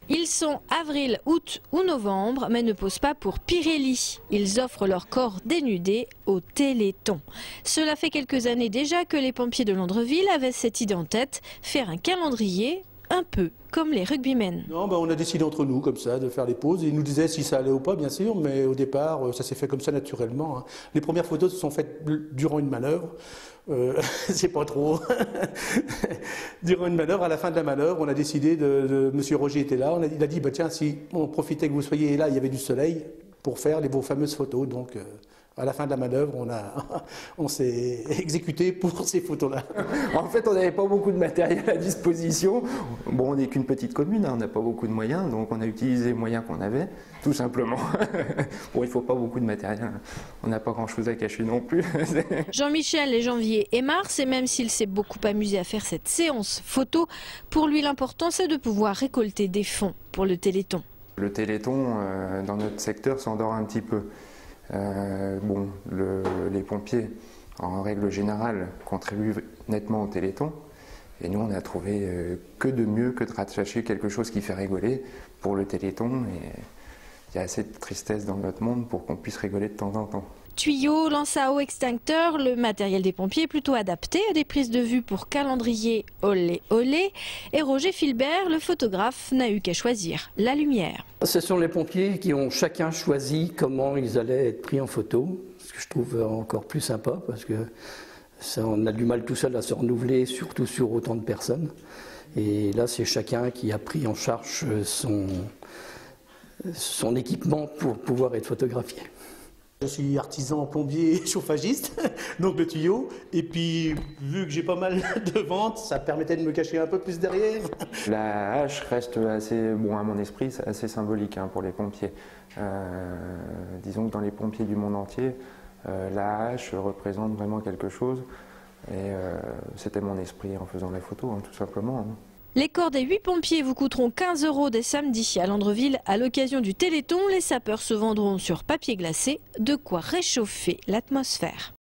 Ils sont avril, août ou novembre, mais ne posent pas pour Pirelli. Ils offrent leur corps dénudé au Téléthon. Cela fait quelques années déjà que les pompiers de Landreville avaient cette idée en tête, faire un calendrier un peu comme les rugbymen. Non, on a décidé entre nous, comme ça, de faire les pauses. Ils nous disaient si ça allait ou pas, bien sûr, mais au départ, ça s'est fait comme ça naturellement, hein. Les premières photos se sont faites durant une manœuvre. C'est pas trop. Durant une manœuvre, à la fin de la manœuvre, on a décidé Monsieur Roger était là, il a dit, bah, tiens, si on profitait que vous soyez là, il y avait du soleil, pour faire vos fameuses photos. Donc, à la fin de la manœuvre, on s'est exécuté pour ces photos-là. En fait, on n'avait pas beaucoup de matériel à disposition. Bon, on n'est qu'une petite commune, hein, on n'a pas beaucoup de moyens, donc on a utilisé les moyens qu'on avait, tout simplement. Bon, il ne faut pas beaucoup de matériel, on n'a pas grand-chose à cacher non plus. Jean-Michel est janvier et mars, et même s'il s'est beaucoup amusé à faire cette séance photo, pour lui l'important c'est de pouvoir récolter des fonds pour le Téléthon. Le Téléthon, dans notre secteur, s'endort un petit peu. Les pompiers, en règle générale, contribuent nettement au Téléthon. Et nous, on a trouvé que de mieux que de rattacher quelque chose qui fait rigoler pour le Téléthon. Et il y a assez de tristesse dans notre monde pour qu'on puisse rigoler de temps en temps. Tuyaux, lance à eau, extincteur, le matériel des pompiers est plutôt adapté à des prises de vue pour calendrier olé olé. Et Roger Filbert, le photographe, n'a eu qu'à choisir la lumière. Ce sont les pompiers qui ont chacun choisi comment ils allaient être pris en photo, ce que je trouve encore plus sympa parce que on a du mal tout seul à se renouveler, surtout sur autant de personnes. Et là, c'est chacun qui a pris en charge son équipement pour pouvoir être photographié. Je suis artisan plombier chauffagiste, donc le tuyau. Et puis, vu que j'ai pas mal de ventes, ça permettait de me cacher un peu plus derrière. La hache reste assez, à mon esprit, assez symbolique pour les pompiers. Disons que dans les pompiers du monde entier, la hache représente vraiment quelque chose. Et c'était mon esprit en faisant les photos, tout simplement. Les corps des 8 pompiers vous coûteront 15 € dès samedi à Landreville. À l'occasion du Téléthon, les sapeurs se vendront sur papier glacé, de quoi réchauffer l'atmosphère.